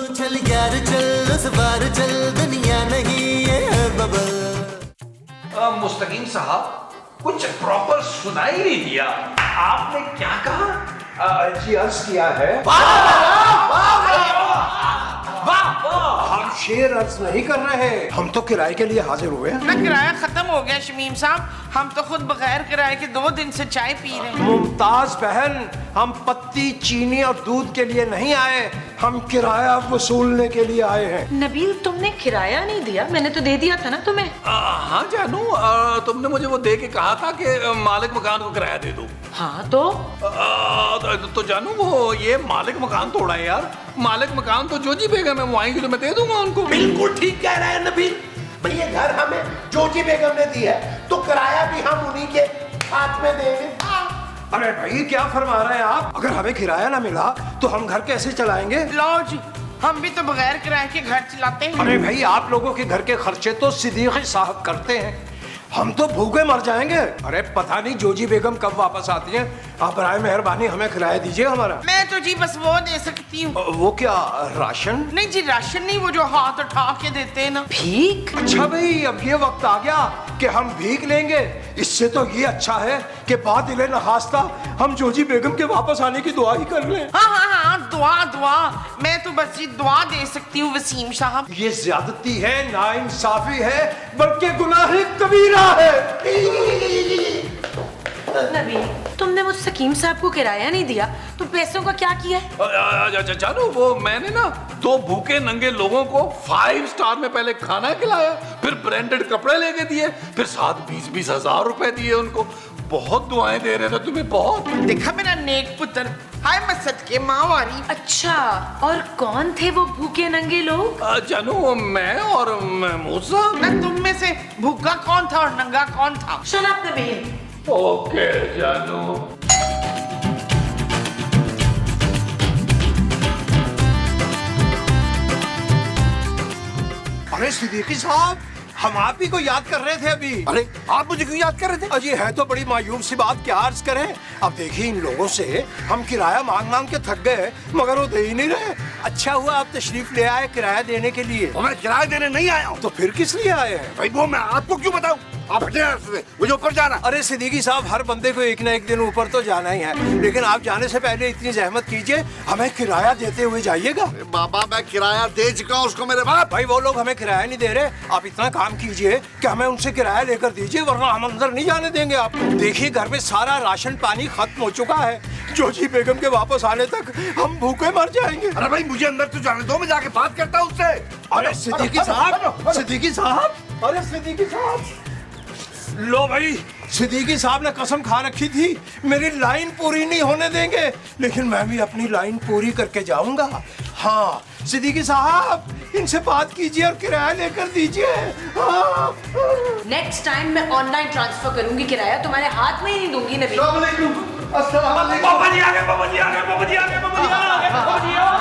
चल यार चल उस बार चल दुनिया नहीं है बबल। मुस्तकीम साहब कुछ प्रॉपर सुनाई नहीं दिया, आपने क्या कहा? जी अर्ज किया है। हम शेर अर्ज नहीं कर रहे, हम तो किराए के लिए हाजिर हुए हैं। ना किराया खत्म हो गया शमीम साहब, हम तो खुद बगैर किराए के 2 दिन से चाय पी रहे हैं। मुमताज बहन, हम पत्ती चीनी और दूध के लिए नहीं आए, हम किराया वसूलने के लिए आए हैं। नबील तुमने किराया नहीं दिया, मैंने तो दे दिया था ना तुम्हें। हाँ जानू, तुमने मुझे वो दे के कहा था कि मालिक मकान को किराया दे दो। हाँ तो तो जानू वो ये मालिक मकान तोड़ा है यार, मालिक मकान तो जोजी बेगम है, वो आएंगे तो मैं दे दूंगा उनको। बिल्कुल ठीक कह रहा है नबील भाई, ये घर हमें जोजी बेगम ने दी है तो किराया भी हम उन्हीं के हाथ में देंगे। अरे भाई क्या फरमा रहे हैं आप? अगर हमें किराया ना मिला तो हम घर कैसे चलाएंगे? लो जी, हम भी तो बगैर किराए के घर चलाते हैं। अरे भाई आप लोगों के घर के खर्चे तो सिद्दीकी साहब करते हैं, हम तो भूखे मर जाएंगे। अरे पता नहीं जोजी बेगम कब वापस आती हैं, आप बराए मेहरबानी हमें किराया दीजिए हमारा। मैं तो जी बस वो दे सकती हूँ। वो क्या राशन? नहीं जी, राशन नहीं, वो जो हाथ उठा के देते हैं ना। भीख? अच्छा भाई अब ये वक्त आ गया कि हम भीख लेंगे, इससे तो ये अच्छा है कि बादिले नहास्ता हम जोजी बेगम के वापस आने की दुआ ही कर लें। हाँ हाँ हाँ, दुआ दुआ, मैं तो बस ये दुआ दे सकती हूँ वसीम साहब। ये ज्यादती है, नाइंसाफी है, बल्कि गुनाह कबीरा है। नबील तुमने मुझ सकीम साहब को किराया नहीं दिया तो पैसों का क्या किया है? जानू वो मैंने ना 2 भूखे नंगे लोगों को 5 स्टार में पहले खाना खिलाया, फिर ब्रांडेड कपड़े लेके दिए, फिर साथ 20-20 हजार रुपए दिए उनको। बहुत दुआएं दे रहे थे तुम्हें, बहुत। देखा मेरा नेक पुत्र, हाय मैं सदके माँ वाली। अच्छा, और कौन थे वो भूखे नंगे लोग? जानू मैं और महमूद साहब। ना तुम में से भूखा कौन था और नंगा कौन था? Shut up Nabeel. ओके जानू। अरे सिद्दीकी साहब, हम आप ही को याद कर रहे थे अभी। अरे आप मुझे क्यों याद कर रहे थे? अजी है तो बड़ी मायूब सी बात, क्या अर्ज करें। अब देखिए इन लोगों से हम किराया मांग मांग के थक गए, मगर वो दे ही नहीं रहे। अच्छा हुआ आप तशरीफ ले आए किराया देने के लिए। और मैं किराया देने नहीं आया हूँ। तो फिर किस लिए आए हैं? भाई वो मैं आपको क्यों बताऊँ, आप हटे यहाँ से, मुझे ऊपर जाना। अरे सिद्दीकी साहब, हर बंदे को एक ना एक दिन ऊपर तो जाना ही है, लेकिन आप जाने से पहले इतनी जहमत कीजिए, हमें किराया देते हुए जाइएगा। बाबा मैं किराया दे चुका हूँ उसको मेरे बाप। भाई वो लोग हमें किराया नहीं दे रहे, आप इतना काम कीजिए कि हमें उनसे किराया लेकर दीजिए, वरना हम अंदर नहीं जाने देंगे आपको। देखिए घर में सारा राशन पानी खत्म हो चुका है, जोजी बेगम के वापस आने तक हम भूखे मर जाएंगे। अरे भाई मुझे अंदर तो जाने दो, मैं जाके बात करता हूँ उससे। अरे सिद्दीकी साहब, सिद्दीकी साहब, अरे सिद्दीकी साहब, लो भाई, सिद्दीकी साहब ने कसम खा रखी थी मेरी लाइन पूरी नहीं होने देंगे, लेकिन मैं भी अपनी लाइन पूरी करके जाऊंगा। हाँ सिद्दीकी साहब, इनसे बात कीजिए और किराया लेकर दीजिए। हाँ। नेक्स्ट टाइम मैं ऑनलाइन ट्रांसफर करूंगी किराया, तुम्हारे हाथ में ही नहीं दूंगी नबील। पापा जी आ गए, पापा जी आ गए, पापा जी आ गए, पापा जी आ गए, पापा जी आ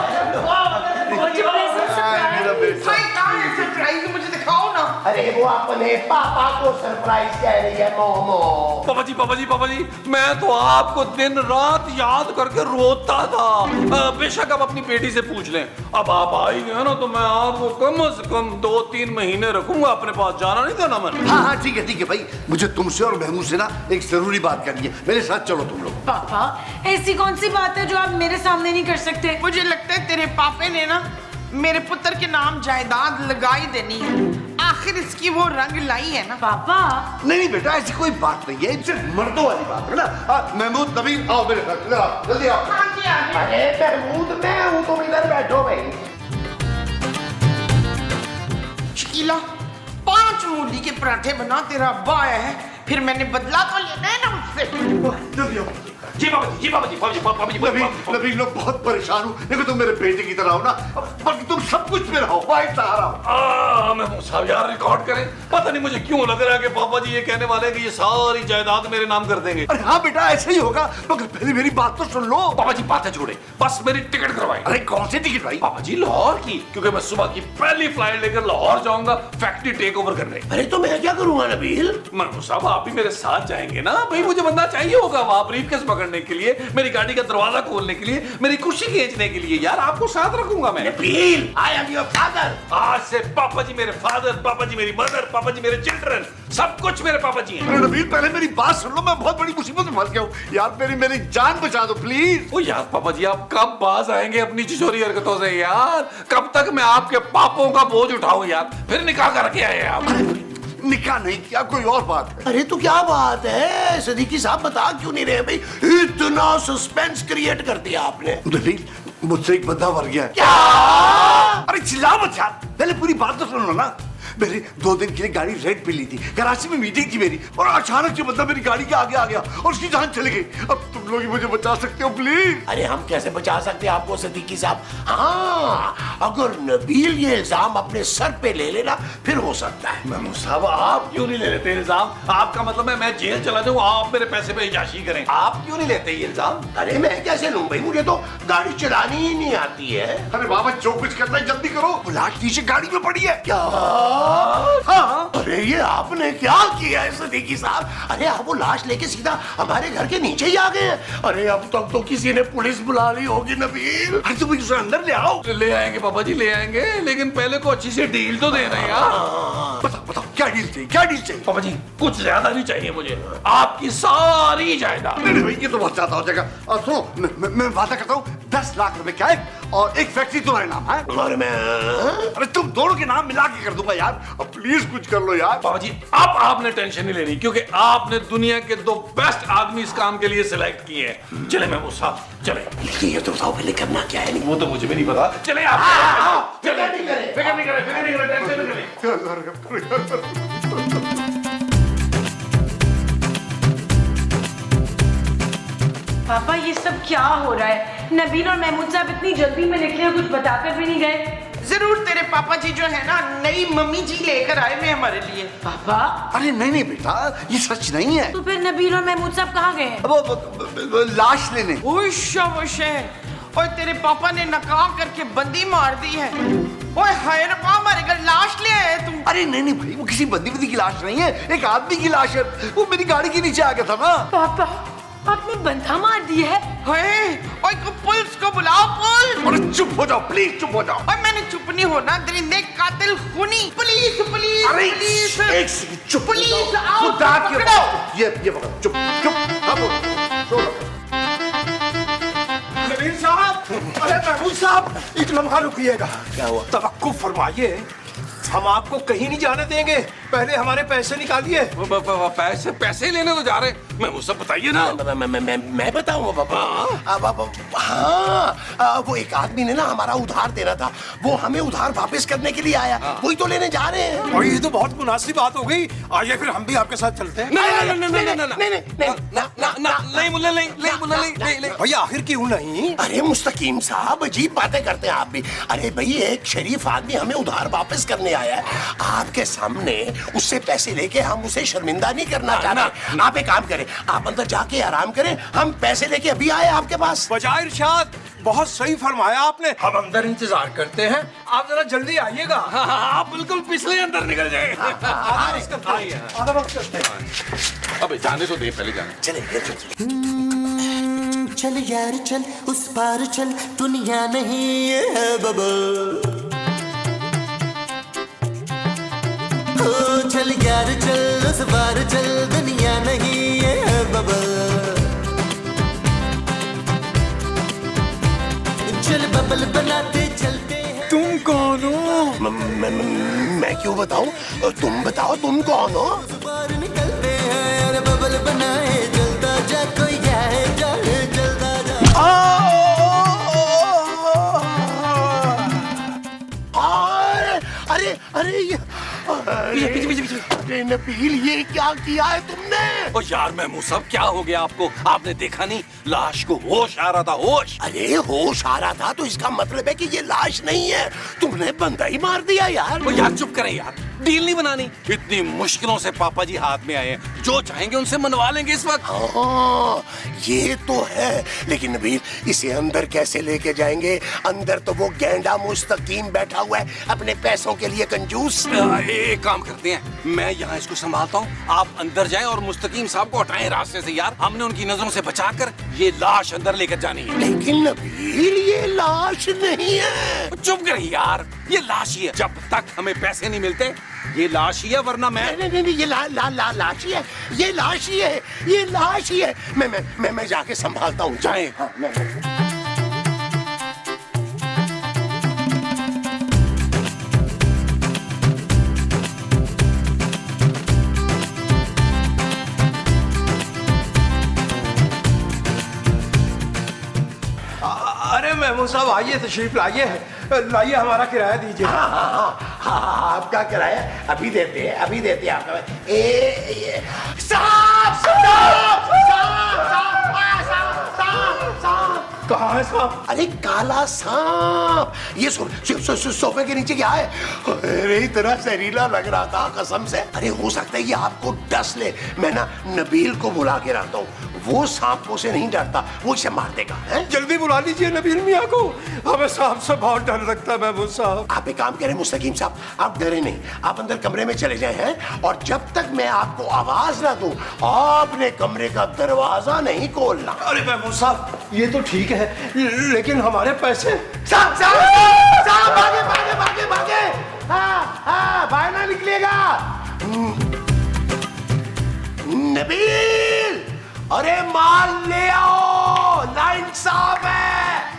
हाय कहाँ है सरप्राइज, मुझे दिखाओ ना। अरे वो अपने पापा को सरप्राइज कह रही है मोमो। पापा जी, पापा जी, पापा जी, मैं तो आपको दिन रात याद करके रोता था। बेशक आप अपनी बेटी से पूछ लें, अब आप आ ही गए ना तो मैं आपको कम से कम 2-3 महीने रखूंगा अपने पास, जाना नहीं देना मैंने। हाँ हाँ ठीक है भाई, मुझे तुमसे और महमूद से ना एक जरूरी बात करनी है, मेरे साथ चलो तुम लोग। पापा ऐसी कौन सी बात है जो आप मेरे सामने नहीं कर सकते? मुझे लगता है तेरे पापे ने ना मेरे पुत्र के नाम जायदाद लगाई देनी है, आखिर इसकी वो रंग लाई है ना। पापा नहीं बेटा ऐसी कोई बात नहीं है, सिर्फ मर्दों वाली बात है ना। महमूद नबील आओ मेरे साथ, इधर आओ, जल्दी आओ। हाँ जी, हाँ जी। अरे महमूद मैं हूँ, तुम इधर बैठो भाई। शकीला 5 मूली के पराठे बना, तेरा अब्बा आया है, फिर मैंने बदला तो लेना है ना उससे। जल्दी आओ। जी पापा जी, जी पापा जी, पापा जी, पापा जी, पापा जी, नबील लोग बहुत परेशान हूँ, देखो तुम मेरे बेटे की तरह हो ना, बल्कि तुम सब कुछ मेरा हो, वाइट सहारा हो। मैं साहब यार रिकॉर्ड करें, पता नहीं मुझे क्यों लग रहा है कि पापा जी ये कहने वाले हैं कि ये सारी जायदाद मेरे नाम कर देंगे। अरे हाँ बेटा ऐसे ही होगा, मगर पहले मेरी बात तो सुन लो। पापा जी बातें छोड़े, बस मेरी टिकट करवाएं। अरे कौन सी टिकट भाई? पापा जी लाहौर की, क्योंकि मैं सुबह की पहली फ्लाइट लेकर लाहौर जाऊंगा फैक्ट्री टेक ओवर करने। अरे तो मैं क्या करूंगा नबील? महमूद साहब आप भी मेरे साथ जाएंगे ना, भाई मुझे बंदा चाहिए होगा वहां ब्रीफकेस पकड़ने के लिए, मेरी गाड़ी का दरवाजा खोलने के लिए, मेरी कुर्सी खींचने के लिए, यार आपको साथ रखूंगा मैं। Nabeel I am your father. आज से पापा जी मेरे फादर, पापा जी मेरी मदर, पापा जी मेरे चिल्ड्रन, सब कुछ मेरे पापा जी हैं। नबील पहले मेरी बात सुन लो, मैं बहुत बड़ी मुसीबत में फंस गया हूँ यार, मेरी जान बचा दो प्लीज। ओ यार पापा जी आप कब बाज आएंगे अपनी छिछोरी हरकतों से यार? कब तक मैं आपके पापों का बोझ उठाऊं यार? फिर निकाह करके आए आप। निकाह नहीं किया, कोई और बात है। अरे तो क्या बात है सिद्दीकी साहब, बता क्यों नहीं रहे भाई? इतना सस्पेंस क्रिएट कर दिया आपने। नबील मुझसे एक बंदा मर गया है। क्या? अरे चिल्ला मत यार, पहले पूरी बात तो सुन लो ना। मेरी 2 दिन के लिए गाड़ी रेंट पे ली थी, कराची में मीटिंग थी मेरी, और अचानक से बंदा मेरी गाड़ी के आगे आ गया और उसकी जान चली गई। अब तुम लोग ही मुझे बचा सकते हो प्लीज। अरे हम कैसे बचा सकते हैं आपको सिद्दीकी साहब? हाँ, अगर नबील ये इल्जाम अपने सर पे ले लेना फिर हो सकता है। महमूद साहब आप क्यों नहीं ले लेते इल्जाम? आपका मतलब है मैं जेल चला जाऊं, आप मेरे पैसे पे इजाशी करें? आप क्यों नहीं लेते ये इल्जाम? अरे मैं कैसे लूं भाई, मुझे तो गाड़ी चलानी ही नहीं आती है। अरे बाबा जो कुछ करना है जल्दी करो, वो लाश नीचे गाड़ी में पड़ी है। क्या? हाँ। अरे ये आपने क्या किया है सिद्दीकी साहब? अरे आप वो लाश लेके सीधा हमारे घर के नीचे ही आ गए हैं। अरे अब तक तो किसी ने पुलिस बुला ली होगी नबील। अरे तुम उसे अंदर ले आओ। ले आएंगे पापा जी, ले आएंगे, लेकिन पहले को अच्छी सी डील तो देना यार। बताओ बताओ क्या डील चाहिए, क्या डील चाहिए? पापा जी कुछ ज्यादा नहीं चाहिए मुझे, आपकी सारी जायदाद। नहीं भाई ये तो बहुत ज्यादा हो जाएगा। और सुनो मैं वादा करता हूँ 10 लाख रुपए क्या है और एक फैक्ट्री तुम्हारे नाम है। और मैं अरे तुम दोनों के नाम मिला के कर दूंगा यार, अब प्लीज कुछ कर लो यार। पापा जी अब आपने टेंशन नहीं लेनी, क्योंकि आपने दुनिया के 2 बेस्ट आदमी इस काम के लिए सिलेक्ट किए हैं। चले महमूद साहब चले। लेकिन ये तो बताओ पहले करना क्या है? वो तो मुझे भी नहीं पता। चले आप। फिक्र नहीं करे, फिक्र नहीं करे, फिक्र नहीं करे, टेंशन नहीं करे। पापा ये सब क्या हो रहा है? नबील और महमूद साहब इतनी जल्दी में निकले और कुछ बताकर भी नहीं गए। जरूर तेरे पापा जी जो है ना नई मम्मी जी लेकर आए हुए हमारे लिए। पापा अरे नहीं बेटा ये सच नहीं है। तो फिर नबील और महमूद साहब कहाँ गए हैं? वो लाश लेने। और तेरे पापा ने नकाह करके बंदी मार दी है। ओए हाय रब्बा, हमारे घर लाश ले आए तुम। अरे नहीं भाई वो किसी बंदी की लाश नहीं है, एक आदमी की लाश है। वो मेरी गाड़ी के नीचे आ गया था ना। पापा आपने बंधा मार दी है? ओए पुलिस को बुलाओ, पुलिस। अरे चुप हो जाओ प्लीज, चुप हो जाओ। और मैंने चुप नहीं होना, दरिंदे कातिल खूनी। पुलिस पुलिस अरे पुलिस एक सेकंड चुप हो पुलिस जाओ। आओ, खुदा के पकड़ो। ये पकड़ो, चुप चुप। अब छोड़ो। नबील साहब, अरे महमूद साहब एक लम्हा रुकिएगा। क्या हुआ? तवक्कुफ फरमाइए, हम आपको कहीं नहीं जाने देंगे, पहले हमारे पैसे निकालिए। पैसे लेने तो जा रहे, मैं वो सब बताइए ना। मैं बताऊंगा पापा। हाँ, वो एक आदमी ने ना हमारा उधार देना था, वो हमें उधार वापस करने के लिए आया, वही तो लेने जा रहे हैं। और ये तो बहुत मुनासिब बात हो गई, आइए फिर हम भी आपके साथ चलते हैं। नहीं। भैया आखिर क्यों नहीं? अरे मुस्तकीम साहब अजीब बातें करते हैं आप भी। अरे भाई एक शरीफ आदमी हमें उधार वापस करने आया है, आपके सामने उससे पैसे लेके हम उसे शर्मिंदा नहीं करना चाहते। आप एक काम करें, आप अंदर जाके आराम करें, हम पैसे लेके अभी आए आपके पास। बजाय इरशाद, बहुत सही फरमाया आपने। हम अंदर इंतजार करते हैं, आप जरा जल्दी आइएगा। आप बिल्कुल पिछले अंदर निकल जाए। आधा वक्त करते हैं। अबे जाने तो दे, पहले जाने। चले चल यार चल, उस पार चल, दुनिया नहीं है बबल। चल यार चल, उस पार चल, दुनिया नहीं है बबल। चल बबल बनाते चलते हैं। तुम कौन हो? मैं क्यों बताऊं? तुम बताओ तुम कौन हो? बाहर निकलते हैं और बबल बनाए, जलता जा कोई जाए जाए जलता जा। अरे अरे ये अरे नबील ये क्या किया है तुमने? ओ यार महमूद साहब क्या हो गया आपको? आपने देखा नहीं लाश को होश आ रहा था, होश। अरे होश आ रहा था तो इसका मतलब है कि ये लाश नहीं है, तुमने बंदा ही मार दिया यार। ओ यार चुप करें यार, डील नहीं बनानी। इतनी मुश्किलों से पापा जी हाथ में आए हैं, जो चाहेंगे उनसे मनवा लेंगे इस वक्त। हाँ, ये तो है, लेकिन नबील इसे अंदर कैसे लेके जाएंगे? अंदर तो वो गैंडा मुस्तकीम बैठा हुआ है, अपने पैसों के लिए कंजूस। एक काम करते हैं, मैं यहाँ इसको संभालता हूँ, आप अंदर जाएं और मुस्तकीम साहब को हटाएं रास्ते से। यार हमने उनकी नजरों से बचाकर ये लाश अंदर लेकर जानी है। लेकिन नबील ये लाश नहीं है। चुप कर यार, ये लाश ही है। जब तक हमें पैसे नहीं मिलते ये लाश ही है, वरना मैं नहीं, ये लाश ही है, ये लाश ही है, ये लाश ही है। मैं जाके संभालता हूँ। जाएं। हाँ, अरे महमूद साहब आइए, तशरीफ लाइए, लाइए, हमारा किराया दीजिए। हाँ, आपका किराया अभी देते हैं, अभी देते हैं आपका। साहब कहाँ है साहब? अरे काला सांप, ये सोफे के नीचे क्या है? अरे इतना जहरीला लग रहा था कसम से। अरे हो सकता है ये आपको डस ले। मैं ना नबील को बुला के रखता हूँ, वो सांपों से नहीं डरता, वो इसे मार देगा। जल्दी बुला लीजिए नबील मियाँ को, हमें सांप से बहुत डर लगता है महमूद साहब। आप एक काम करें मुस्तकीम साहब, आप डरे नहीं, आप अंदर कमरे में चले जाए हैं, और जब तक मैं आपको आवाज ना दूं आपने कमरे का दरवाजा नहीं खोलना। अरे महमूद साहब ये तो ठीक है, लेकिन हमारे पैसे। साहब साहब साहब भागे भागे भागे भागे, हाँ बाहर ना निकलेगा। नबील, अरे माल ले आओ, लाइन साफ है।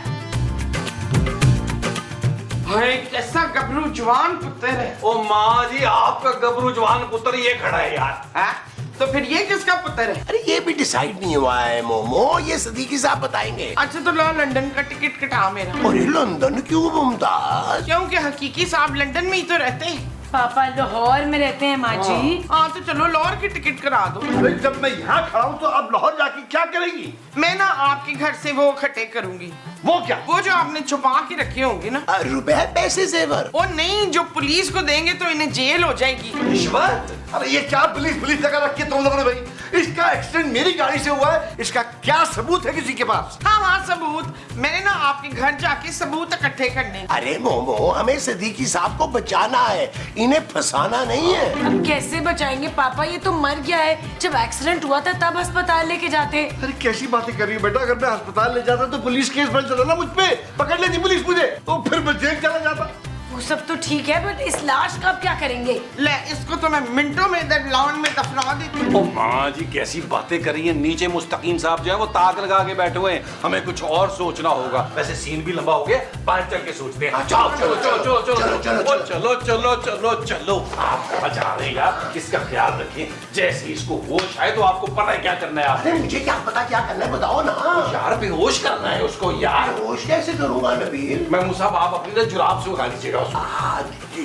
भाई कैसा गबरू जवान पुत्र है। ओ माँ जी, आपका गबरू जवान पुत्र ये खड़ा है यार। हाँ? तो फिर ये किसका पुत्र है? अरे ये भी डिसाइड नहीं हुआ है मोमो, ये सदीकी साहब बताएंगे। अच्छा तो लो लंदन का टिकट कटा मेरा। अरे लंदन क्यों मुमताज? क्योंकि हकीकी साहब लंदन में ही तो रहते हैं। पापा लाहौर में रहते हैं माँ जी। हाँ तो चलो लाहौर की टिकट करा दो। अरे जब मैं यहाँ खड़ा हूँ तो आप लाहौर जाके क्या करेंगी? मैं ना आपके घर से वो इकट्ठे करूंगी। वो क्या? वो जो आपने छुपा के रखे होंगे ना। रुपए पैसे जेवर? वो नहीं, जो पुलिस को देंगे तो इन्हें जेल हो जाएगी। रिश्वत? अरे ये क्या पुलिस लगा रखी है तुम लोगों ने भाई? इसका एक्सीडेंट मेरी गाड़ी से हुआ है, इसका क्या सबूत है किसी के पास? हाँ सबूत, मैंने ना आपके घर जाके सबूत इकट्ठे करने। अरे मोमो, हमें सदीकी साहब को बचाना है, इन्हें फंसाना नहीं है। अब कैसे बचाएंगे पापा, ये तो मर गया है। जब एक्सीडेंट हुआ था तब अस्पताल लेके जाते। अरे कैसी बातें कर रही हो बेटा? अगर मैं अस्पताल ले जाता तो पुलिस केस बन जाता ना मुझ पे, पकड़ लेती पुलिस मुझे, तो फिर मैं जेल चला जाता। वो सब तो ठीक है, बट इस लाश का अब क्या करेंगे? ले इसको तो मैं मिनटों में इधर लॉन में दफना देती हूँ। ओ माँ जी, कैसी बातें कर रही हैं। नीचे मुस्तकीम साहब जो है वो ताक लगा के बैठे हुए हैं, हमें कुछ और सोचना होगा। वैसे सीन भी लंबा हो गया, बाहर चल के सोचते हैं। चलो चलो चलो चलो चलो चलो, चलो, चलो चलो चलो चलो चलो। आप बचा रहे हैं यार, इसका ख्याल रखिए। जैसे इसको होश आए तो आपको पता है क्या करना है। आपने अरे मुझे क्या पता क्या करना है, बताओ ना। यार बेहोश करना है उसको यार। होश कैसे करूंगा नबील? महमूद साहब आप अपनी ना जुराब से उठा लीजिएगा उसको।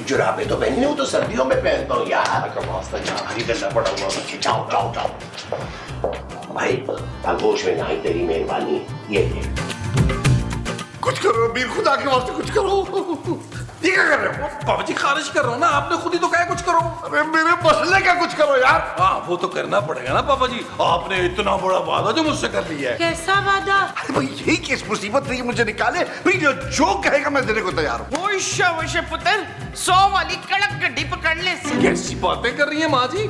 जुराबे तो पहनी हूँ, तो सर्दियों में पहनता हूँ यार। करना पड़ा हुआ बच्चे। जाओ जाओ जाओ भाई, अब होश में नहीं, तेरी मेहरबानी। ये कुछ करो वीर, खुदा के वास्ते कुछ करो। ये क्या कर रहे हो? पापा जी खारिज कर रहा हूँ ना, आपने खुद ही तो कहा कुछ करो। अरे मेरे मसले का कुछ करो यार। हाँ वो तो करना पड़ेगा ना पापा जी, आपने इतना बड़ा वादा जो मुझसे कर लिया है। कैसा वादा? अरे भाई यही किस मुसीबत नहीं मुझे निकाले, फिर जो कहेगा मैं देने को तैयार हूँ। वो पुत्र 100 वाली कड़क गड्डी पकड़ ले। कैसी बातें कर रही है माँ जी?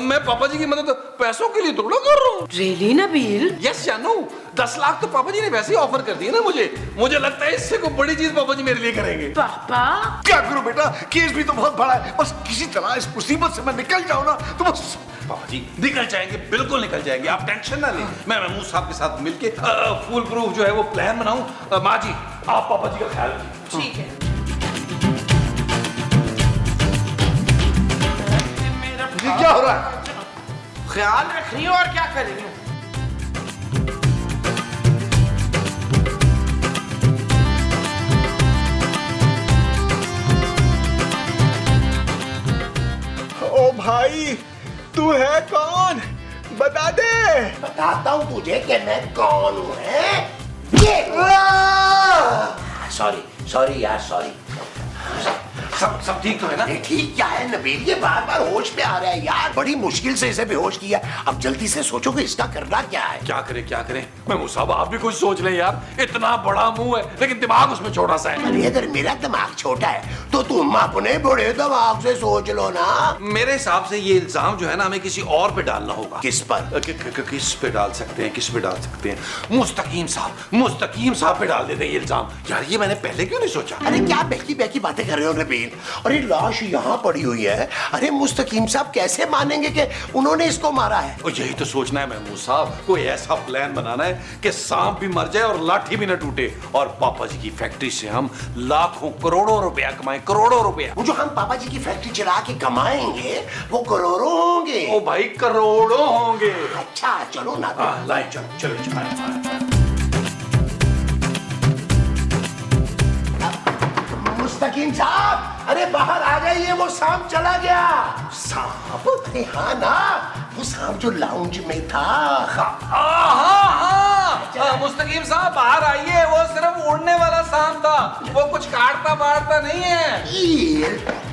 मैं पापा जी की मदद पैसों के लिए थोड़ा कर रहा हूँ। रियली नबील? यस जानू, 10 लाख तो पापा जी ने वैसे ही ऑफर कर दिए ना मुझे लगता है इससे कोई बड़ी चीज पापा जी मेरे लिए करेंगे। पापा क्या करूं बेटा, केस भी तो बहुत बड़ा है, बस किसी तरह इस मुसीबत से मैं निकल जाऊं ना तो बस। पापा जी निकल जाएंगे, बिल्कुल निकल जाएंगे, आप टेंशन ना लें। मैं महमूद साहब के साथ मिलके फुल प्रूफ जो है वो प्लान बनाऊं। माँ जी आप पापा जी का ख्याल रखिए। ठीक है। ये क्या हो रहा है? ख्याल रख रही हो और क्या कर रही हो? ओ भाई तू है कौन, बता दे। बताता हूँ तुझे कि मैं कौन हूँ। सॉरी सॉरी यार, सॉरी सब ठीक तो है ना? नहीं ठीक क्या है नबील, ये बार बार होश में आ रहा है यार, बड़ी मुश्किल से इसे बेहोश किया। अब जल्दी से सोचो कि इसका करना क्या है। क्या करें महमूद साहब, आप भी कुछ सोच लें यार। इतना बड़ा मुंह है लेकिन दिमाग उसमें छोटा सा है। अरे अगर मेरा दिमाग छोटा है तो तुम अपने बड़े दिमाग से सोच लो ना। मेरे हिसाब से ये इल्जाम जो है ना हमें किसी और पे डालना होगा। किस पर? किस पे डाल सकते हैं? मुस्तकीम साहब पे डाल देते हैं ये इल्जाम। यार ये मैंने पहले क्यों नहीं सोचा? अरे क्या बहकी बहकी बातें कर रहे हो नबील? अरे लाश यहाँ पड़ी हुई है, अरे मुस्तकीम साहब कैसे मानेंगे कि उन्होंने इसको मारा है? और यही तो सोचना है महमूद साहब, कोई ऐसा प्लान बनाना है कि सांप भी मर जाए और लाठी भी न टूटे, और पापा जी की फैक्ट्री से हम लाखों करोड़ों रुपया कमाएं, करोड़ों रुपया। वो जो हम पापा जी की फैक्ट्री चला के कमाएंगे वो करोड़ों होंगे। ओ भाई करोड़ों होंगे। अच्छा चलो ना, लाइन चलो। मुस्तकीम साहब अरे बाहर आ जाइए, वो सांप चला गया। सांप? अरे हाँ ना, वो सांप जो लाउंज में था। हाँ, मुस्तकीम साहब बाहर आइए, वो सिर्फ उड़ने वाला सांप था, वो कुछ काटता बाटता नहीं है।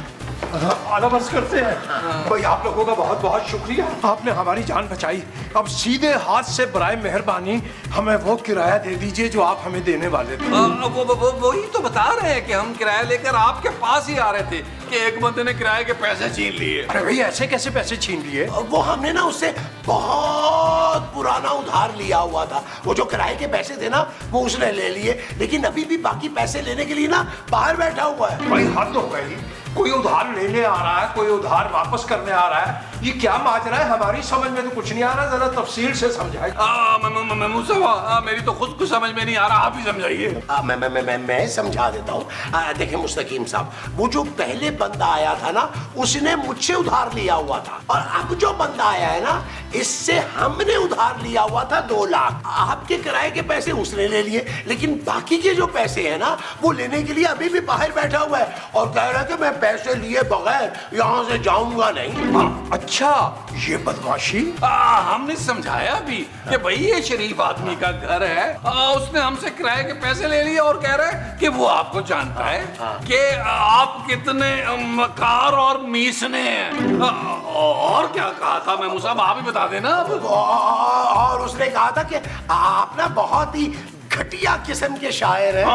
आलाबर्स करते हैं। भाई आप लोगों का बहुत बहुत शुक्रिया, आपने हमारी जान बचाई। अब सीधे हाथ से बराए मेहरबानी हमें वो किराया दे दीजिए जो आप हमें देने वाले थे। वही तो बता रहे हैं कि हम किराया लेकर आपके पास ही आ रहे थे कि एक बंदे ने किराए के पैसे छीन लिए। अरे भाई ऐसे कैसे पैसे छीन लिए? वो हमने ना उससे बहुत पुराना उधार लिया हुआ था, वो जो किराए के पैसे थे ना वो उसने ले लिए, लेकिन अभी भी बाकी पैसे लेने के लिए ना बाहर बैठा हुआ है। भाई हद हो गई, कोई उधार लेने आ रहा है, कोई उधार वापस करने आ रहा है, ये क्या माजरा है? हमारी समझ में तो कुछ नहीं आ रहा, जरा तफसील से समझाइए। महमूद साहब मेरी तो खुद कुछ समझ में नहीं आ रहा, आप ही समझाइए। मैं समझा देता हूँ। देखिए मुस्तकीम साहब, वो जो पहले बंदा आया था ना उसने मुझसे उधार लिया हुआ था, और अब जो बंदा आया है ना इससे हमने उधार लिया हुआ था 2 लाख। आपके किराए के पैसे उसने ले लिए, लेकिन बाकी के जो पैसे हैं ना वो लेने के लिए अभी भी बाहर बैठा हुआ है और कह रहा है कि मैं पैसे लिए बगैर यहाँ से जाऊंगा नहीं। अच्छा ये बदमाशी। हमने समझाया भी कि भाई ये शरीफ आदमी का घर है, उसने हमसे किराए के पैसे ले लिए और कह रहा है कि वो आपको जानता है कि आप कितने मकार और मीसने हैं। और क्या कहा था मैं मुसाब, आप ही बता देना। और उसने कहा था कि आप ना बहुत ही घटिया किस्म के शायर हैं।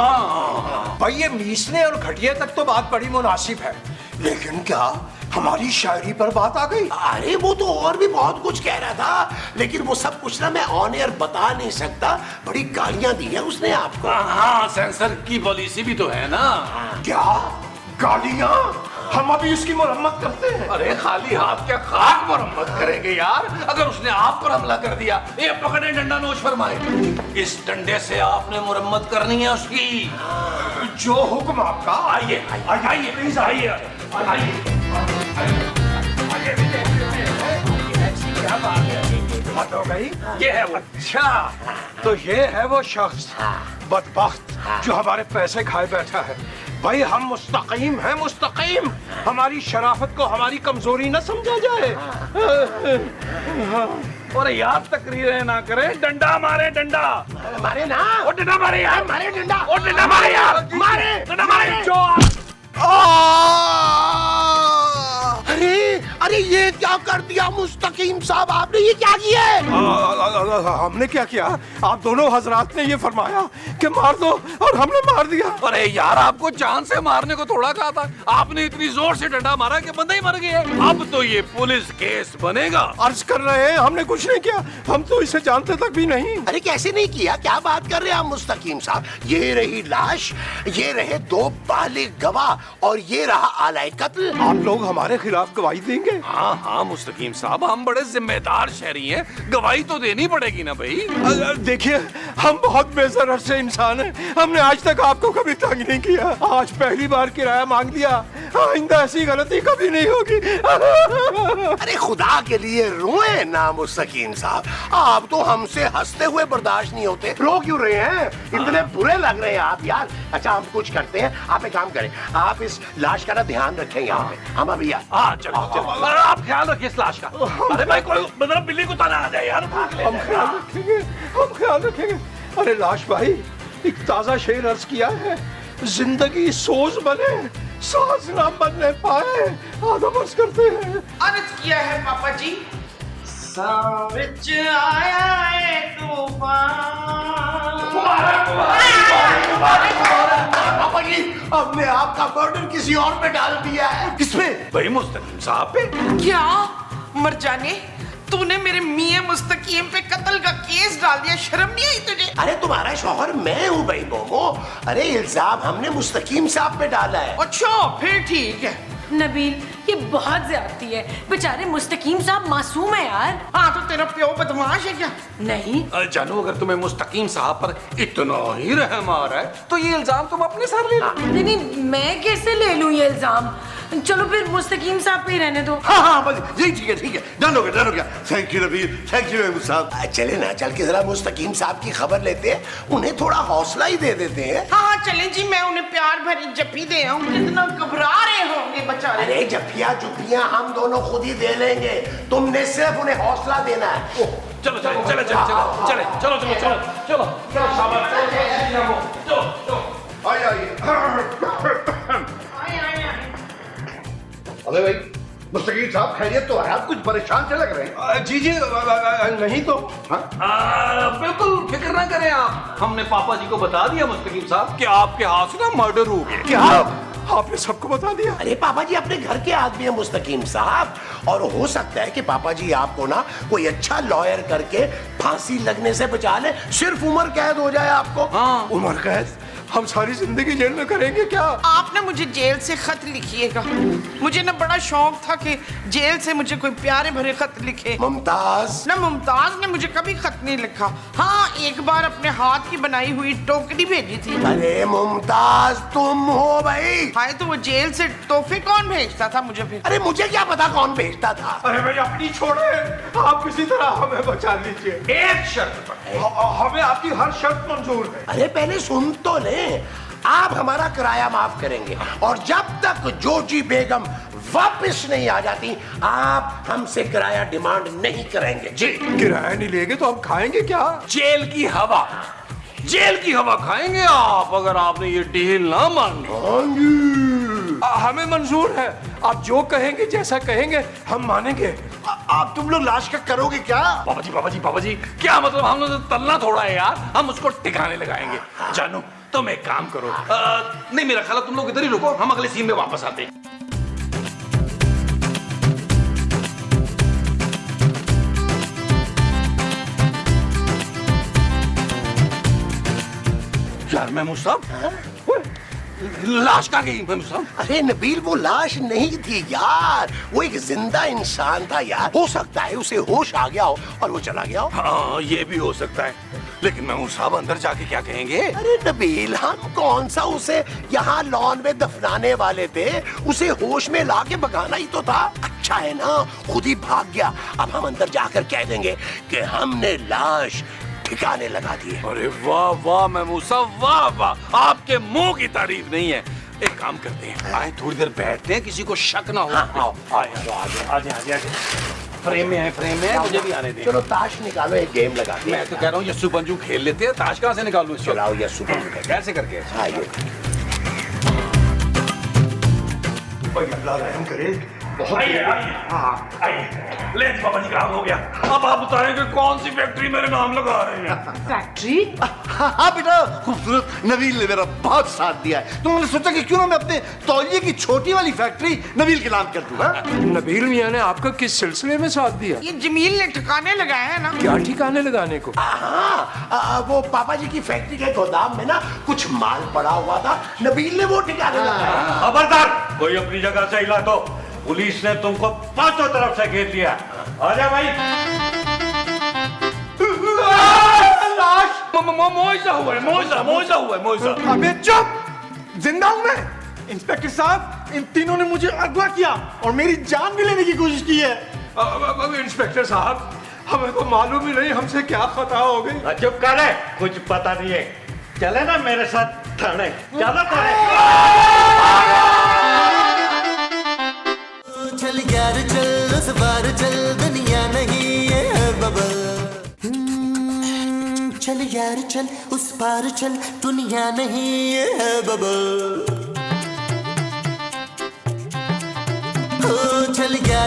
भाई ये मीसने और घटिया तक तो बात बड़ी मुनासिब है, लेकिन क्या हमारी शायरी पर बात आ गई? अरे वो तो और भी बहुत कुछ कह रहा था, लेकिन वो सब कुछ ना मैं ऑन एयर बता नहीं सकता। बड़ी गालियां दी है उसने आपको। हाँ सेंसर की पॉलिसी भी तो है ना। क्या गालियां? हम अभी इसकी मरम्मत करते हैं। अरे खाली हाथ क्या खाक मरम्मत करेंगे यार? अगर उसने आप पर हमला कर दिया, ये पकड़े डंडा नोच फरमाए, इस डंडे से आपने मरम्मत करनी है उसकी। जो हुक्म आपका। आइए आइए प्लीज आइए। बात हो गई? ये है वो। अच्छा तो ये है वो शख्स बदबख्त जो हमारे पैसे खाए बैठा है। भाई हम मुस्तकीम हैं, मुस्तकीम। हमारी शराफत को हमारी कमजोरी न समझा जाए। और यार तकरीरें ना करें, डंडा मारे, डंडा मारे ना, और डंडा मारे यार, मारे डंडा, और डंडा मारे यार, मारे डंडा मारे। अरे ये क्या कर दिया मुस्तकीम साहब, आपने ये क्या किया है? हमने क्या किया? आप दोनों हजरात ने ये फरमाया कि मार दो और हमने मार दिया। अरे यार आपको जान से मारने को थोड़ा कहा था, आपने इतनी जोर से डंडा मारा कि बंदा ही मर गया। अब तो ये पुलिस केस बनेगा। अर्ज कर रहे हैं हमने कुछ नहीं किया, हम तो इसे जानते तक भी नहीं। अरे कैसे नहीं किया, क्या बात कर रहे हैं आप मुस्तकीम साहब? ये रही लाश, ये रहे 2 बालिग गवाह और ये रहा आलाए कत्ल। आप लोग हमारे खिलाफ गवाही देंगे? हाँ हाँ मुस्तकीम साहब, हम बड़े जिम्मेदार शहरी हैं, गवाही तो देनी पड़ेगी ना भाई। देखिए हम बहुत बेजरत से इंसान हैं, हमने आज तक आपको कभी तंग नहीं किया। आज पहली बार किराया मांग दिया, आइंदा ऐसी गलती कभी नहीं होगी। अरे खुदा के लिए रोए ना मुस्तकीम साहब, आप तो हमसे हंसते हुए बर्दाश्त नहीं होते। रो क्यों रहे हैं? इतने बुरे लग रहे हैं आप यार। अच्छा हम कुछ करते हैं, आप एक काम करें, आप इस लाश का ना ध्यान रखें यहाँ पे। हम अभी हाँ चलो चलो, आप ख्याल रखिए इस लाश का। अरे भाई कोई मतलब बिल्ली को तना आ जाए यार। हम ख्याल रखेंगे, हम ख्याल रखेंगे। अरे लाश भाई, एक ताजा शेर अर्ज किया है, जिंदगी सोज बने सांस ना बनने पाए, आधा बस करते हैं। अर्ज किया है पापा जी, साविच आया है तूफान। पापा जी, हमने आपका मर्डर किसी और पे डाल दिया है। किसमें? भाई मुस्तकीम साहब पे। क्या मर जाने, तूने मेरे मियां मुस्तकीम पे कत्ल का केस डाल दिया, शर्म नहीं आई तुझे? अरे तुम्हारा शौहर मैं हूँ भाई मोमो। अरे इल्जाम हमने मुस्तकीम साहब पे डाला है। अच्छा फिर ठीक है। नबील, ये बहुत ज्यादती है। बेचारे मुस्तकीम साहब मासूम है यार। हाँ तो तेरा प्यो बदमाश है क्या? नहीं, जानू, अगर तुम्हें मुस्तकीम साहब पर इतना ही रहम आ रहा है तो ये इल्जाम तुम अपने सर ले लो। नहीं नहीं, मैं कैसे ले लूं ये इल्जाम? चलो फिर मुस्तकीम साहब पे ही रहने दो। हाँ हाँ बस यही ठीक है, ठीक है, डन हो गया। Thank you Nabeel, thank you Mahmood साहब। चले ना, चल के जरा मुस्तकीम साहब की खबर लेते हैं, उन्हें थोड़ा हौसला ही दे देते हैं। हाँ हाँ चलें जी, मैं उन्हें प्यार भरी जप्पी दे आऊं। कितना घबरा रहे होंगे बेचारे। अरे जफ्फिया जुफ्फिया हम दोनों खुद ही दे लेंगे, तुमने सिर्फ उन्हें हौसला देना है। चलो चलो चलो चलो चलो चलो चलो चलो चलो चलो शाबाश, चलो चलो। आइए अरे भाई मुस्तकीम साहब, खैरियत तो है? आप कुछ परेशान से लग रहे हैं। जी जी, नहीं तो। बिल्कुल फिक्र ना करें आप। हमने पापा जी को बता दिया मुस्तकीम साहब कि आपके हाथ से ना मर्डर हो गया। क्या आपने सबको बता दिया? अरे पापा जी अपने घर के आदमी है मुस्तकीम साहब, और हो सकता है कि पापा जी आपको ना कोई अच्छा लॉयर करके फांसी लगने से बचा ले, सिर्फ उम्र कैद हो जाए आपको। हाँ, उम्र कैद? हम सारी जिंदगी जेल में करेंगे क्या? आप ना मुझे जेल से खत लिखिएगा। मुझे ना बड़ा शौक था कि जेल से मुझे कोई प्यारे भरे खत लिखे। मुमताज, ना मुमताज ने मुझे कभी खत नहीं लिखा। हाँ एक बार अपने हाथ की बनाई हुई टोकरी भेजी थी। अरे मुमताज तुम हो भाई? हाय तो वो जेल से तोहफे कौन भेजता था मुझे फिर? अरे मुझे क्या पता कौन भेजता था। अरे भाई अपनी छोड़े, आप किसी तरह हमें बचा लीजिए। एक शर्त पर। हमें आपकी हर शर्त मंजूर है। अरे पहले सुन तो ले, आप हमारा किराया माफ करेंगे, और जब तक जोजी बेगम वापस नहीं आ जाती आप हमसे किराया डिमांड नहीं करेंगे। जी किराया नहीं लेंगे तो हम खाएंगे क्या? जेल की हवा, जेल की हवा खाएंगे आप, अगर आपने ये डील ना मानी। हमें मंजूर है, आप जो कहेंगे जैसा कहेंगे हम मानेंगे। आप तुम लोग लाश का करोगे क्या? पापा जी क्या मतलब? हम लोग तलना थोड़ा है यार, हम उसको टिकाने लगाएंगे। जानू तुम एक काम करो, नहीं मेरा ख्याल है तुम लोग इधर ही रुको, हम अगले सीन में वापस आते हैं। यार महमूद साहब, लाश कहाँ गई महमूद साहब? अरे नबील वो लाश नहीं थी यार, वो एक जिंदा इंसान था यार। हो सकता है उसे होश आ गया हो और वो चला गया हो। हाँ ये भी हो सकता है, लेकिन महमूद साहब अंदर जाके क्या कहेंगे? अरे नबील हम कौन सा उसे यहाँ लॉन में दफनाने वाले थे, उसे होश में लाके भगाना ही तो था। अच्छा है ना खुद ही भाग गया। अब हम अंदर जाकर कह देंगे कि हमने लाश ठिकाने लगा दिए। अरे वाह वाह महमूद साहब, वाह वाह, आपके मुंह की तारीफ नहीं है। एक काम करते हैं, आए थोड़ी देर बैठते हैं, किसी को शक ना हो। आओ आजे फ्रेम में है, फ्रेम में है, मुझे भी आने दे। चलो ताश निकालो, एक गेम लगाते हैं। मैं तो कह रहा हूँ यस्सु पंजू खेल लेते हैं। ताश कहाँ से निकालूं इसको? चलाओ यस्सु पंजू का। कैसे करके? आइए। अल्लाह रहम करे। आइए ले बाबा जी, काम हो गया। अब आप बताएं कि कौन सी फैक्ट्री मेरे नाम लगा रहे हैं? फैक्ट्री? हाँ बेटा, खूबसूरत नबील ने मेरा बहुत साथ दिया है, तो मैंने सोचा कि क्यों ना मैं अपने तौलिए की छोटी वाली फैक्ट्री नबील के नाम कर दूं। हाँ? नबील मियां ने आपका किस सिलसिले में साथ दिया? ये जमील ने ठिकाने लगाया है ना। क्या ठिकाने लगाने को? हाँ वो पापा जी की फैक्ट्री के गोदाम में ना कुछ माल पड़ा हुआ था, नबील ने वो ठिकाने लगाया। खबरदार, कोई अपनी जगह से हिला तो पुलिस ने तुमको पांचों तरफ से घेर लिया। आजा भाई। लाश! मोइजा हुआ है। अबे चुप! जिंदा हूं मैं। इंस्पेक्टर साहब, इन तीनों ने मुझे अगवा किया और मेरी जान भी लेने की कोशिश की है। इंस्पेक्टर साहब, हमें तो मालूम ही नहीं हमसे क्या खता हो गई। चुप कर, कुछ पता नहीं है। चले ना मेरे साथ थाने, चलो थाने। चल यार चल उस बार चल, दुनिया नहीं है बबल। चल यार चल उस पार चल, दुनिया नहीं है बबल।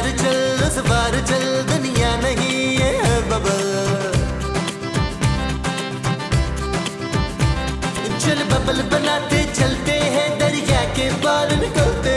बार चल उस बार चल दुनिया नहीं ये है बबल चल बबल बनाते चलते हैं दरिया के पार निकलते